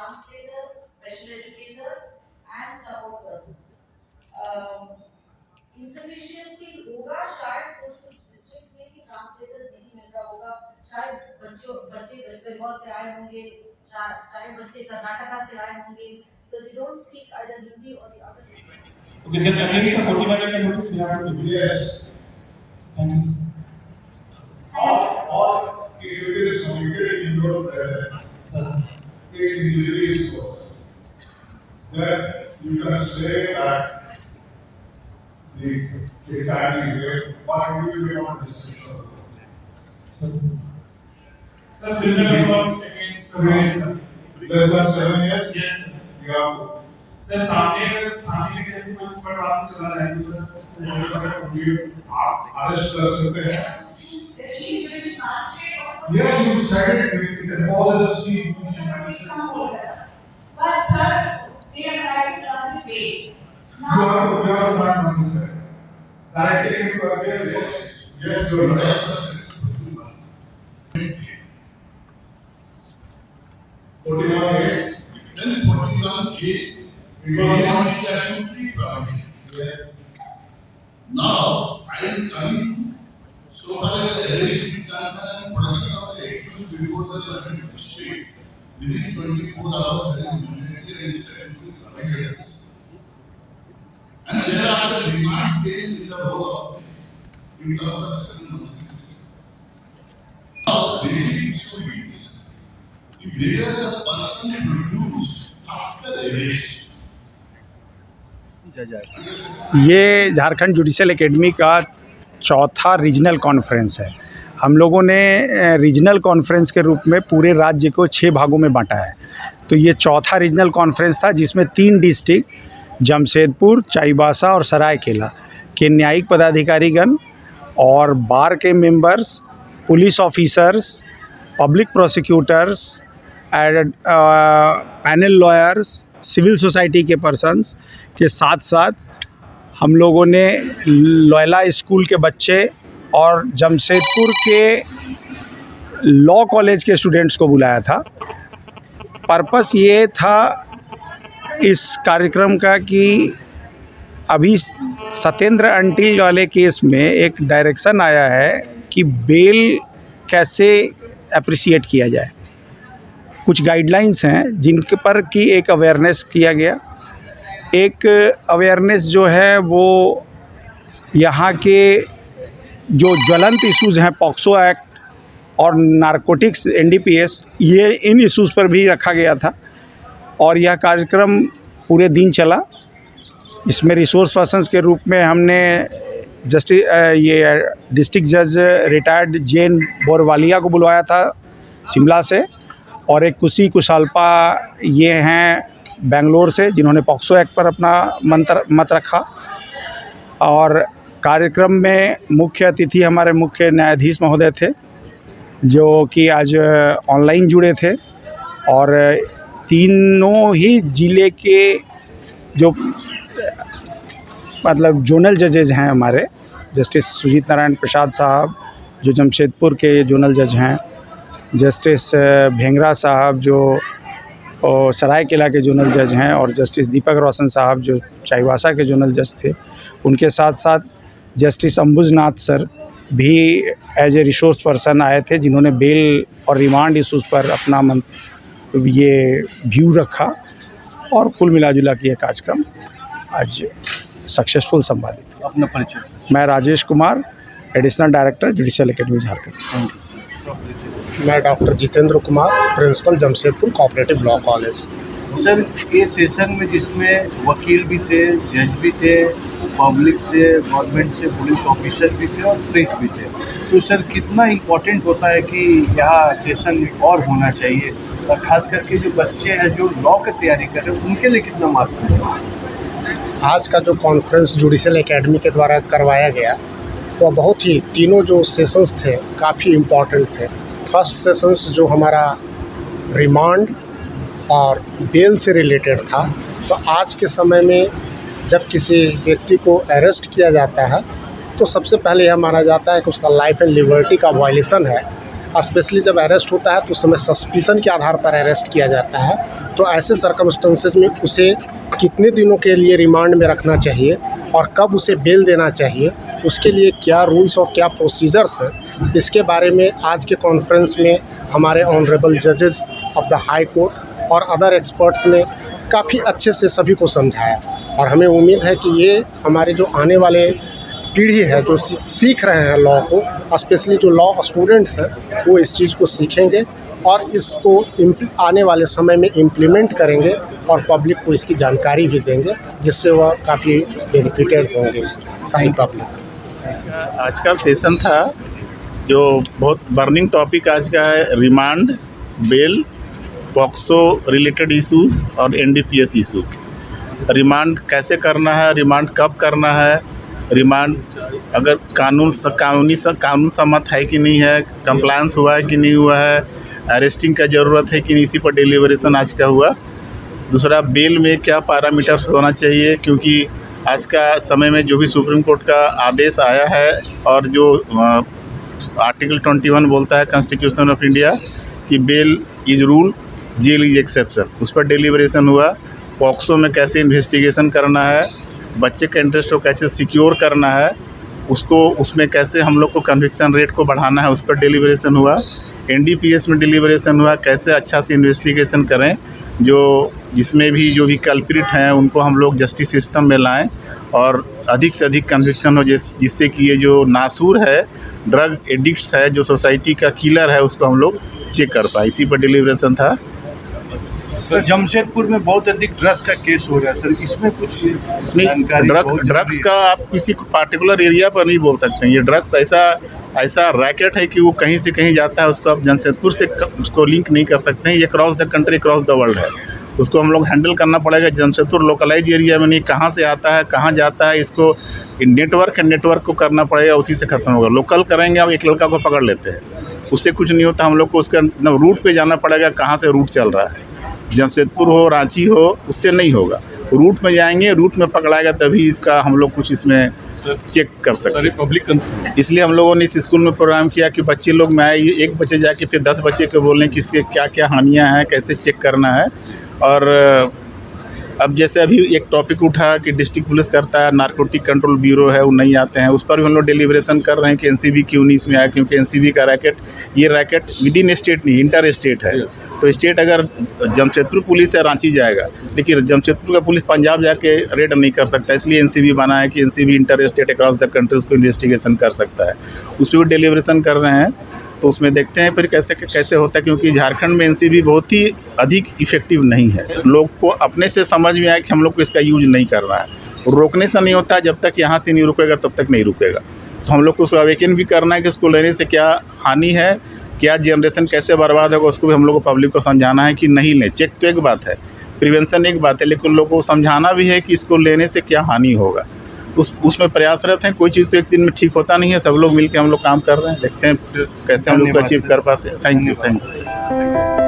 translators, special educators, and support persons. Insufficiency होगा शायद कुछ डिस्ट्रिक्ट्स में कि ट्रांसलेटर्स नहीं मिल रहा होगा, शायद बच्चे वेस्ट बंगाल से आए होंगे, शायद बच्चे कर्नाटका से आए होंगे, so they don't speak either Hindi or the other. Okay, then again for 45 I can notice we have to do. Yes. Thank you, sir. Or if it is communicated in your presence, if injury is caused, then you can say that the time is here, but you will not decision. Sir, criminal assault against Less than 7 years? Yes, sir. You have to. Sir सामने थाने में कैसे कोई पर बात चला रहा है तो सर आप अरेस्ट कर सकते हैं. She will translate. Yes, you said it. It causes the But sir, they are trying to translate. You have to not understand. Directly into a way, yes, you are right. 41A. Then 41A, it was not statutory provision. Yes. Now, I am coming so far as the arrest, transfer and production of the accused before the relevant district within 24 hours that is mandatory and statutory provided. And thereafter remand came in the role of in terms of circumstances. Now, basic issue is whether the person produced after arrest. ये Jharkhand judicial academy का चौथा regional conference है। हम लोगों ने regional conference के रूप में पूरे राज्य को 6 भागों में बांटा है। तो ये चौथा रीजनल कॉन्फ्रेंस था जिसमें 3 डिस्ट्रिक्ट जमशेदपुर, चाईबासा और सरायकेला के न्यायिक पदाधिकारीगण और बार के members, police officers, public prosecutors, panel lawyers, civil society के पर्सन्स के साथ साथ हम लोगों ने लोयला स्कूल के बच्चे और जमशेदपुर के लॉ कॉलेज के स्टूडेंट्स को बुलाया था। पर्पस ये था इस कार्यक्रम का कि अभी सत्येंद्र अंटिल वाले केस में एक डायरेक्शन आया है कि बेल कैसे अप्रिशिएट किया जाए। कुछ गाइडलाइंस हैं जिनके पर कि एक अवेयरनेस किया गया। एक अवेयरनेस जो है वो यहाँ के जो ज्वलंत इश्यूज़ हैं, पॉक्सो एक्ट और नारकोटिक्स, NDPS, ये इन इश्यूज़ पर भी रखा गया था और यह कार्यक्रम पूरे दिन चला। इसमें रिसोर्स पर्सन्स के रूप में हमने ये डिस्ट्रिक्ट जज रिटायर्ड जैन बोरवालिया को बुलवाया था शिमला से, और एक कुशी कुशाल्पा ये हैं बेंगलोर से जिन्होंने पॉक्सो एक्ट पर अपना मत रखा। और कार्यक्रम में मुख्य अतिथि हमारे मुख्य न्यायाधीश महोदय थे जो कि आज ऑनलाइन जुड़े थे, और तीनों ही ज़िले के जो मतलब जोनल जजेज हैं हमारे, जस्टिस सुजीत नारायण प्रसाद साहब जो जमशेदपुर के जोनल जज हैं, जस्टिस भेंगरा साहब जो सरायकेला के जोनल जज हैं, और जस्टिस दीपक रोशन साहब जो चाईबासा के जोनल जज थे, उनके साथ साथ जस्टिस अंबुजनाथ सर भी एज ए रिसोर्स पर्सन आए थे जिन्होंने बेल और रिमांड इशूज़ पर अपना ये व्यू रखा, और कुल मिलाजुला के ये कार्यक्रम आज सक्सेसफुल संपादित। अपना परिचय। मैं Rajesh Kumar, additional director judicial academy Jharkhand. मैं doctor Jitendra Kumar, principal Jamshedpur cooperative law college. Sir, ये सेशन में जिसमें वकील भी थे, जज भी थे, पब्लिक से, गवर्नमेंट से, पुलिस ऑफिसर भी थे और प्रेस भी थे, तो सर कितना इम्पोर्टेंट होता है कि यहाँ सेशन और होना चाहिए, और ख़ास करके जो बच्चे हैं जो लॉ की तैयारी कर रहे हैं उनके लिए कितना महत्वपूर्ण है? आज का जो कॉन्फ्रेंस जुडिशियल एकेडमी के द्वारा करवाया गया वो बहुत ही, तीनों जो सेशंस थे काफ़ी इम्पोर्टेंट थे। फर्स्ट सेशंस जो हमारा रिमांड और बेल से रिलेटेड था, तो आज के समय में जब किसी व्यक्ति को अरेस्ट किया जाता है तो सबसे पहले यह माना जाता है कि उसका लाइफ एंड लिबर्टी का वायलेशन है, स्पेशली जब अरेस्ट होता है तो उस समय सस्पिशन के आधार पर अरेस्ट किया जाता है। तो ऐसे सर्कमस्टेंसेस में उसे कितने दिनों के लिए रिमांड में रखना चाहिए और कब उसे बेल देना चाहिए, उसके लिए क्या रूल्स और क्या प्रोसीजर्स हैं, इसके बारे में आज के कॉन्फ्रेंस में हमारे ऑनरेबल जजेस ऑफ द हाई कोर्ट और अदर एक्सपर्ट्स ने काफ़ी अच्छे से सभी को समझाया। और हमें उम्मीद है कि ये हमारे जो आने वाले पीढ़ी है जो सीख रहे हैं लॉ को, स्पेशली जो लॉ स्टूडेंट्स हैं, वो इस चीज़ को सीखेंगे और इसको आने वाले समय में इम्प्लीमेंट करेंगे और पब्लिक को इसकी जानकारी भी देंगे, जिससे वह काफ़ी बेनिफिटेड होंगे सारी पब्लिक। आज का सेशन था जो बहुत बर्निंग टॉपिक आज का है, remand, bail, POCSO related issues और एनडीपीएस इश्यूज़। रिमांड कैसे करना है, रिमांड कब करना है, रिमांड अगर कानून सम्मत है कि नहीं है, कंप्लायंस हुआ है कि नहीं हुआ है, अरेस्टिंग का ज़रूरत है कि नहीं, इसी पर डिलीवरेशन आज का हुआ। दूसरा, बेल में क्या पैरामीटर्स होना चाहिए, क्योंकि आज का समय में जो भी सुप्रीम कोर्ट का आदेश आया है और जो आर्टिकल 21 बोलता है कॉन्स्टिट्यूशन ऑफ इंडिया कि bail is rule, jail is exception, उस पर डिलीवरेशन हुआ। पॉक्सो में कैसे इन्वेस्टिगेशन करना है, बच्चे का इंटरेस्ट को कैसे सिक्योर करना है, उसको उसमें कैसे हम लोग को कन्विक्शन रेट को बढ़ाना है, उस पर डिलीवरेशन हुआ। एनडीपीएस में डिलीवरेशन हुआ, कैसे अच्छा से इन्वेस्टिगेशन करें, जिसमें भी जो भी कल्प्रिट हैं उनको हम लोग जस्टिस सिस्टम में लाएं और अधिक से अधिक कन्विक्शन हो, जिससे कि ये जो नासूर है, ड्रग एडिक्ट्स है, जो सोसाइटी का किलर है, उसको हम लोग चेक कर पाए। इसी पर डिलीवरेशन था। सर, जमशेदपुर में बहुत अधिक ड्रग्स का केस हो रहा है सर, इसमें कुछ नहीं, ड्रग्स का आप किसी पार्टिकुलर एरिया पर नहीं बोल सकते हैं। ये ड्रग्स ऐसा रैकेट है कि वो कहीं से कहीं जाता है, उसको आप जमशेदपुर से उसको लिंक नहीं कर सकते हैं। ये cross the country, cross the world है, उसको हम लोग हैंडल करना पड़ेगा। जमशेदपुर लोकलाइज एरिया में नहीं, कहाँ से आता है, कहाँ जाता है, इसको नेटवर्क को करना पड़ेगा, उसी से ख़त्म होगा। लोकल करेंगे, अब एक लड़का को पकड़ लेते हैं, उससे कुछ नहीं होता। हम लोग को उसका रूट पे जाना पड़ेगा, कहाँ से रूट चल रहा है, जमशेदपुर हो, रांची हो, उससे नहीं होगा। रूट में जाएंगे, रूट में पकड़ाएगा, तभी इसका हम लोग कुछ इसमें चेक कर सकते हैं। पब्लिक इसलिए हम लोगों ने इस स्कूल में प्रोग्राम किया कि बच्चे लोग में आए, एक बच्चे जाके फिर 10 बच्चे को बोलें कि इसके क्या क्या हानियाँ हैं, कैसे चेक करना है। और अब जैसे अभी एक टॉपिक उठा कि डिस्ट्रिक्ट पुलिस करता है, नारकोटिक कंट्रोल ब्यूरो है, वो नहीं आते हैं, उस पर भी हम लोग डिलीवरेशन कर रहे हैं कि एनसीबी क्यों नहीं इसमें आया, क्योंकि एनसीबी का ये रैकेट विद इन स्टेट नहीं, इंटर स्टेट है। तो स्टेट अगर जमशेदपुर पुलिस है, रांची जाएगा, लेकिन जमशेदपुर का पुलिस पंजाब जाके रेड नहीं कर सकता, इसलिए एनसीबी बना है कि NCB inter state across the country उसको इन्वेस्टिगेशन कर सकता है। उस पर भी डिलीवरेशन कर रहे हैं, तो उसमें देखते हैं फिर कैसे होता है, क्योंकि झारखंड में एनसीबी बहुत ही अधिक इफेक्टिव नहीं है। लोग को अपने से समझ में आया कि हम लोग को इसका यूज नहीं करना है, रोकने से नहीं होता है, जब तक यहाँ से नहीं रुकेगा तब तक नहीं रुकेगा। तो हम लोग को उसको अवेकन भी करना है कि इसको लेने से क्या हानि है, क्या जनरेशन कैसे बर्बाद होगा, उसको भी हम लोग को पब्लिक को समझाना है कि नहीं लें। चेक तो एक बात है, प्रिवेंशन एक बात है, लेकिन लोगों को समझाना भी है कि इसको लेने से क्या हानि होगा। उसमें प्रयासरत हैं। कोई चीज़ तो एक दिन में ठीक होता नहीं है, सब लोग मिलकर हम लोग काम कर रहे हैं, देखते हैं कैसे हम लोग अचीव कर पाते हैं। Thank you.